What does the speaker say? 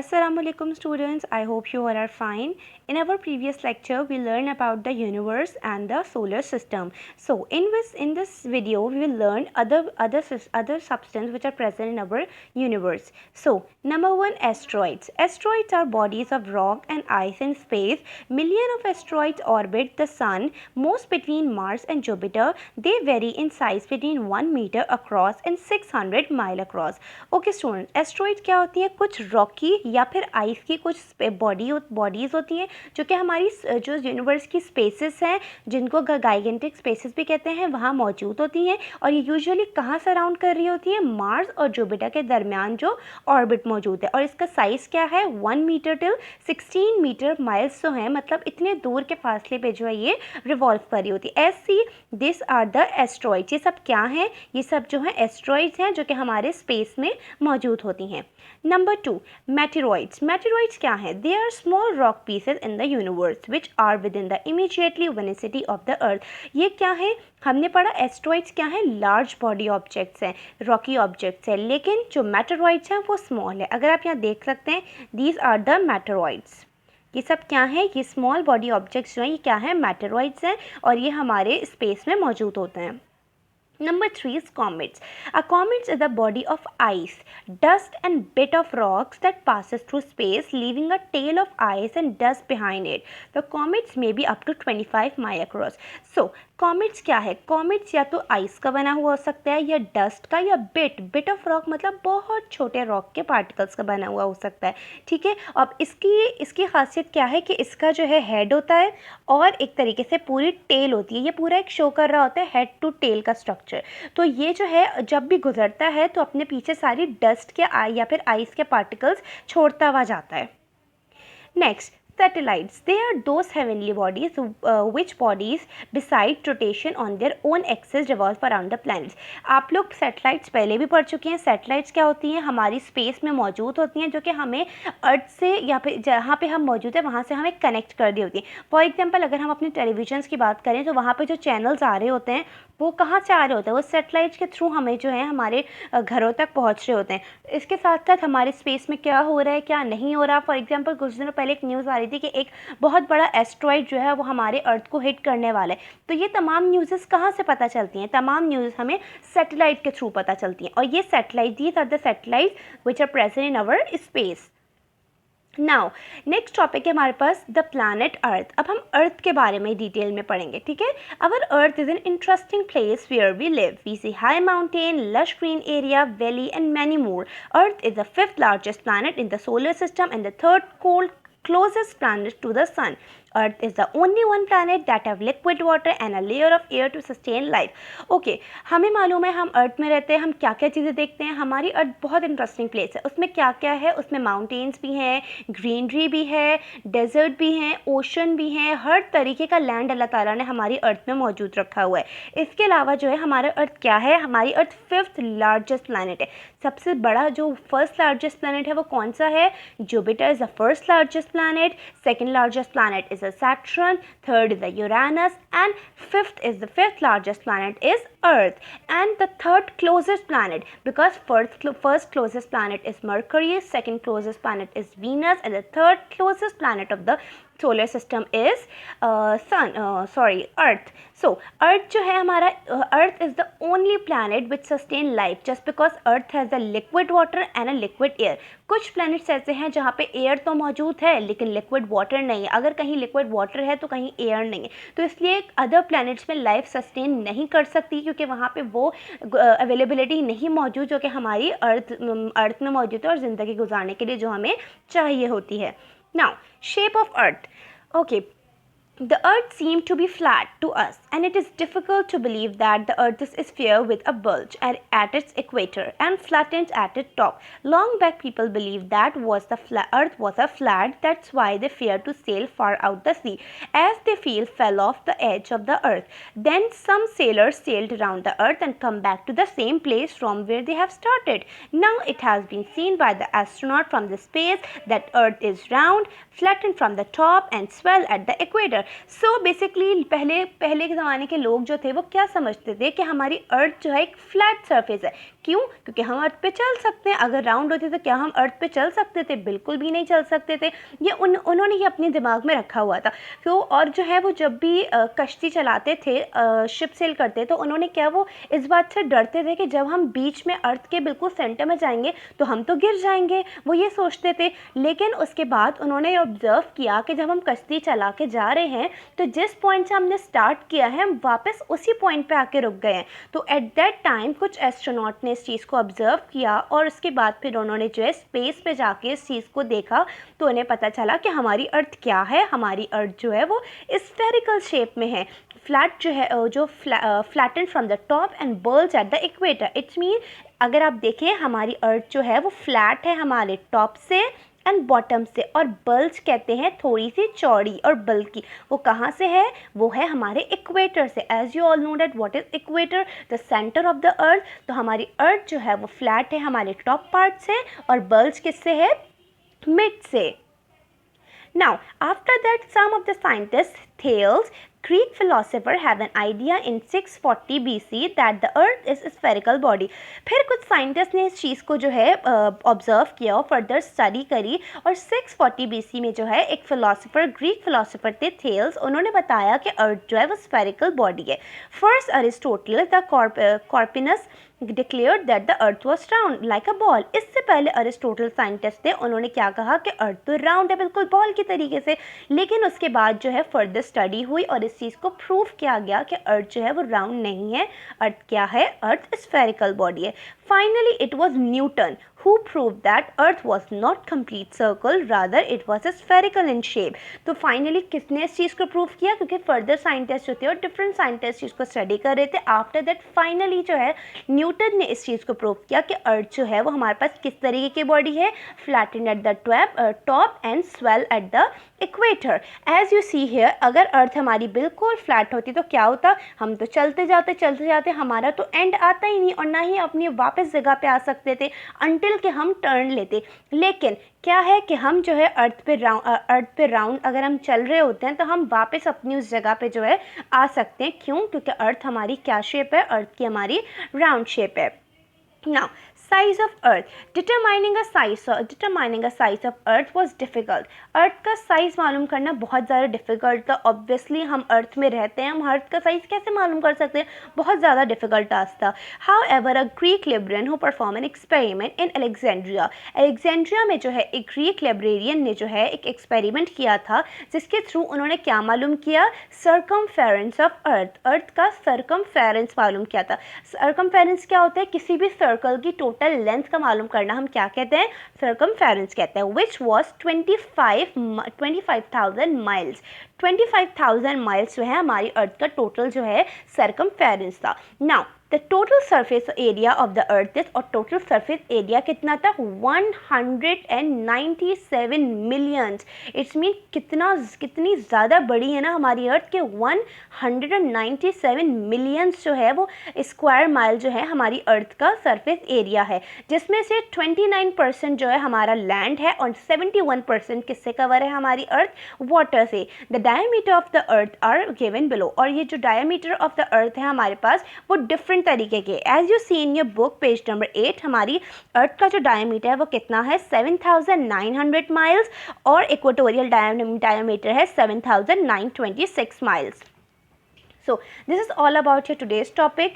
Assalamualaikum students, I hope you all are fine. In our previous lecture, we learned about the universe and the solar system. So in this video, we will learn other substances which are present in our universe. So number one, asteroids. Asteroids are bodies of rock and ice in space. Millions of asteroids orbit the sun, most between Mars and Jupiter. They vary in size between 1 meter across and 600 mile across. Okay students, asteroids क्या होती है? कुछ Rocky या फिर ice की कुछ bodies होती हैं जो कि हमारी जो यूनिवर्स की स्पेसेस हैं, जिनको गाइगेंटिक स्पेसेस भी कहते हैं, वहाँ मौजूद होती हैं। और ये यूजुअली कहाँ सराउंड कर रही होती है? मार्स और जुपिटर के दरमियान जो ऑर्बिट मौजूद है। और इसका साइज़ क्या है? 1 मीटर टिल 16 मीटर माइल्स जो हैं, मतलब इतने दूर के फासले पे जो है ये रिवॉल्व कर रही होती है। ऐसी दिस आर द एस्ट्रॉइड्स। ये सब क्या हैं? ये सब जो है एस्ट्रॉइड्स हैं जो कि हमारे स्पेस में मौजूद होती हैं। Number 2, meteoroids. मेटेरॉइड्स क्या है? They are small rock pieces in the universe which are within the immediately vicinity of the earth. ये क्या है? हमने पढ़ा एस्ट्रॉइड्स क्या है? लार्ज बॉडी ऑब्जेक्ट्स हैं, रॉकी ऑब्जेक्ट्स हैं, लेकिन जो मेटेरॉइड्स हैं वो स्मॉल है। अगर आप यहाँ देख सकते हैं, दीज आर द मेटेरॉइड्स। ये सब क्या है? ये स्मॉल बॉडी ऑब्जेक्ट्स जो हैं, ये क्या है? मेटेरॉइड्स हैं और ये हमारे स्पेस में मौजूद होते हैं। Number 3 is comets. A comet is a body of ice, dust and bit of rocks that passes through space, leaving a tail of ice and dust behind it. The comets may be up to 25 miles across. So, comets क्या है? Comets या तो ice का बना हुआ हो सकता है, या डस्ट का, या बिट ऑफ रॉक, मतलब बहुत छोटे रॉक के पार्टिकल्स का बना हुआ हो सकता है। ठीक है। अब इसकी खासियत क्या है कि इसका जो है हेड होता है और एक तरीके से पूरी टेल होती है। ये पूरा एक शो कर रहा होता है हेड टू टेल का स्ट्रक्चर। तो ये जो है जब भी गुजरता है तो अपने पीछे सारी डस्ट के या फिर आइस के पार्टिकल्स छोड़ता हुआ जाता है। Next, satellites. They are those heavenly bodies which bodies besides rotation on their own axis revolve around the planets. आप लोग सैटेलाइट्स पहले भी पढ़ चुके हैं। सैटेलाइट्स क्या होती हैं? हमारी स्पेस में मौजूद होती हैं जो कि हमें अर्थ से या फिर जहाँ पे हम मौजूद है वहाँ से हमें कनेक्ट कर दी होती हैं। फॉर एग्जांपल, अगर हम अपने टेलीविजन्स की बात करें तो वहाँ पे जो चैनल्स आ रहे होते हैं वो कहाँ से आ रहे होते हैं? वो सैटेलाइट्स के थ्रू हमें जो है हमारे घरों तक पहुँच रहे होते हैं। इसके साथ साथ हमारे स्पेस में क्या हो रहा है, क्या नहीं हो रहा। फॉर एग्जांपल, कुछ दिनों पहले एक न्यूज़ आ रही थी कि एक बहुत बड़ा एस्ट्रॉइड जो है वो हमारे अर्थ को हिट करने वाला है। तो ये तमाम न्यूज़ कहाँ से पता चलती हैं? तमाम न्यूज़ हमें सैटेलाइट के थ्रू पता चलती हैं। और ये satellite, these are the satellites which are present in our space. Now next topic है हमारे पास द प्लैनेट अर्थ। अब हम अर्थ के बारे में डिटेल में पढ़ेंगे। ठीक है। Our earth is an interesting place where we live. We see high mountain, lush green area, valley and many more. Earth is the 5th largest planet in the solar system and the 3rd closest planet to the sun. Earth is the only one planet that have liquid water and a layer of air to sustain life. Okay, हमें मालूम है हम अर्थ में रहते हैं, हम क्या क्या चीज़ें देखते हैं। हमारी अर्थ बहुत इंटरेस्टिंग प्लेस है। उसमें क्या क्या है? उसमें माउंटेन्स भी हैं, ग्रीनरी भी है, डेजर्ट भी हैं, ओशन भी हैं, हर तरीके का लैंड अल्लाह ताला ने हमारी अर्थ में मौजूद रखा हुआ है। इसके अलावा जो है हमारा अर्थ क्या है? हमारी अर्थ 5th लार्जेस्ट प्लानट है। सबसे बड़ा जो 1st लार्जेस्ट प्लानट है वो कौन सा है? Jupiter is the 1st largest planet, 2nd largest planet is a Saturn, 3rd is a Uranus, and 5th largest planet is Earth, and the 3rd closest planet, because first closest planet is Mercury, 2nd closest planet is Venus, and the 3rd closest planet of the solar system is Earth. So Earth जो है हमारा, Earth is the only planet which sustain life just because Earth has a liquid water and a liquid air. कुछ planets ऐसे हैं जहाँ पे air तो मौजूद है लेकिन लिक्विड वाटर नहीं है। अगर कहीं लिक्विड वाटर है तो कहीं एयर नहीं है, तो इसलिए अदर प्लैनेट्स में लाइफ सस्टेन नहीं कर सकती क्योंकि वहाँ पे वो अवेलेबिलिटी नहीं मौजूद जो कि हमारी अर्थ में मौजूद है और ज़िंदगी गुजारने के लिए जो हमें चाहिए होती है। Now, shape of Earth. Okay. The Earth seems to be flat to us, and it is difficult to believe that the Earth is a sphere with a bulge at its equator and flattened at its top. Long back, people believed that Earth was a flat. That's why they feared to sail far out the sea, as they fell off the edge of the Earth. Then some sailors sailed around the Earth and come back to the same place from where they have started. Now it has been seen by the astronaut from the space that Earth is round, flattened from the top, and swell at the equator. So basically पहले के ज़माने के लोग जो थे वो क्या समझते थे कि हमारी अर्थ जो है एक फ्लैट सरफेस है। क्यों? क्योंकि हम अर्थ पे चल सकते हैं। अगर राउंड होती तो क्या हम अर्थ पे चल सकते थे? बिल्कुल भी नहीं चल सकते थे। ये उन्होंने ये अपने दिमाग में रखा हुआ था। तो और जो है वो जब भी कश्ती चलाते थे, शिप सेल करते, तो उन्होंने क्या वो इस बात से डरते थे कि जब हम बीच में अर्थ के बिल्कुल सेंटर में जाएंगे तो हम तो गिर जाएंगे, वो ये सोचते थे। लेकिन उसके बाद उन्होंने ऑब्जर्व किया कि जब हम कश्ती चला के जा रहे हैं तो जिस पॉइंट से हमने स्टार्ट किया है हम वापस उसी पॉइंट पे आके रुक गए हैं। तो एट दैट टाइम कुछ एस्ट्रोनॉट ने इस चीज़ को ऑब्जर्व किया और उसके बाद फिर उन्होंने जो है स्पेस पे जाके इस चीज़ को देखा, तो उन्हें पता चला कि हमारी अर्थ क्या है। हमारी अर्थ जो है वो स्फेरिकल शेप में है, फ्लैट जो है, जो flatten from the top and bulge eight the equator. It's mean अगर आप देखें हमारी अर्थ जो है वो फ्लैट है हमारे टॉप से एंड बॉटम से, और बल्ज कहते हैं थोड़ी सी चौड़ी और बल्कि। वो कहाँ से है? वो है हमारे इक्वेटर से। As you all know that what is equator, the centre of the earth. तो हमारी अर्थ जो है वो फ्लैट है हमारे टॉप पार्ट से और बल्ज किससे है? मिड से। Now, after that, some of the scientists, Thales, Greek philosopher, have an idea in 640 BC that the Earth is a spherical body. फिर कुछ साइंटिस्ट ने इस चीज़ को जो है ऑब्जर्व किया और फर्दर स्टडी करी, और 640 BC में जो है एक फिलोसोफर, ग्रीक फिलोसोफर थे थेल्स, उन्होंने बताया कि अर्थ जो है वो स्फेरिकल बॉडी है। First Aristotle the Copernicus declared that the earth was round like a ball. इससे पहले अरिस्टोटल साइंटिस्ट थे, उन्होंने क्या कहा कि अर्थ तो राउंड है बिल्कुल बॉल की तरीके से। लेकिन उसके बाद जो है फर्दर स्टडी हुई और इस चीज़ को प्रूव किया गया कि अर्थ जो है वो राउंड नहीं है। अर्थ क्या है? अर्थ स्फेरिकल बॉडी है। Finally it was Newton who proved that earth was not complete circle, rather it was a spherical in shape. तो फाइनली किसने इस चीज़ को प्रूव किया? क्योंकि फर्दर साइंटिस्ट जो थे और डिफरेंट साइंटिस्ट चीज़ को स्टडी कर रहे थे। आफ्टर दैट फाइनली जो है न्यूटन ने इस चीज़ को प्रूव किया कि अर्थ जो है वो हमारे पास किस तरीके की बॉडी है? Flattened at the top and swell at the equator. As you see here, अगर अर्थ हमारी बिल्कुल फ्लैट होती तो क्या होता? हम तो चलते जाते हमारा तो एंड आता ही नहीं और ना ही अपनी वापस जगह पे आ सकते थे अंटिल कि हम टर्न लेते। लेकिन क्या है कि हम जो है अर्थ पे राउंड अगर हम चल रहे होते हैं तो हम वापस अपनी उस जगह पे जो है आ सकते हैं। क्यों? क्योंकि अर्थ हमारी क्या शेप है? अर्थ की हमारी राउंड शेप है। Now, size of Earth. Determining a size of Earth was difficult. अर्थ का साइज मालूम करना बहुत ज़्यादा डिफ़िकल्ट था। ऑब्वियसली हम अर्थ में रहते हैं, हम अर्थ का साइज कैसे मालूम कर सकते हैं? बहुत ज़्यादा डिफ़िकल्ट टास्क था। However, a Greek librarian who performed an experiment in Alexandria. Alexandria में जो है एक ग्रीक लाइब्रेरियन ने जो है एक एक्सपेरिमेंट किया था, जिसके थ्रू उन्होंने क्या मालूम किया? Circumference of earth. अर्थ का सर्कमफेरेंस मालूम किया था। सर्कमफेरेंस क्या होता है? किसी भी सर्कल की टोटल लेंथ का मालूम करना हम क्या कहते हैं? सर्कमफेरेंस कहते हैं। Which was 25,000 miles. 25,000 माइल्स जो है हमारी अर्थ का टोटल जो है सर्कमफेरेंस था। Now the total surface area of the earth is, और टोटल सरफेस एरिया कितना था? 197 मिलियंस। इट्स मीन कितनी ज़्यादा बड़ी है ना हमारी अर्थ के 197 मिलियंस जो है वो स्क्वायर माइल जो है हमारी अर्थ का सरफेस एरिया है, जिसमें से 29% जो है हमारा लैंड है और 71% किससे कवर है हमारी अर्थ? वाटर से। The diameter of the earth are given below, और ये जो डायमीटर ऑफ द अर्थ है हमारे पास वो डिफरेंट तरीके के। As you see in your book page number 8, हमारी अर्थ का जो डायमीटर है वो कितना है? 7,900 माइल्स, और इक्वेटोरियल डायमीटर है 7,926 miles. So this is all about your today's topic.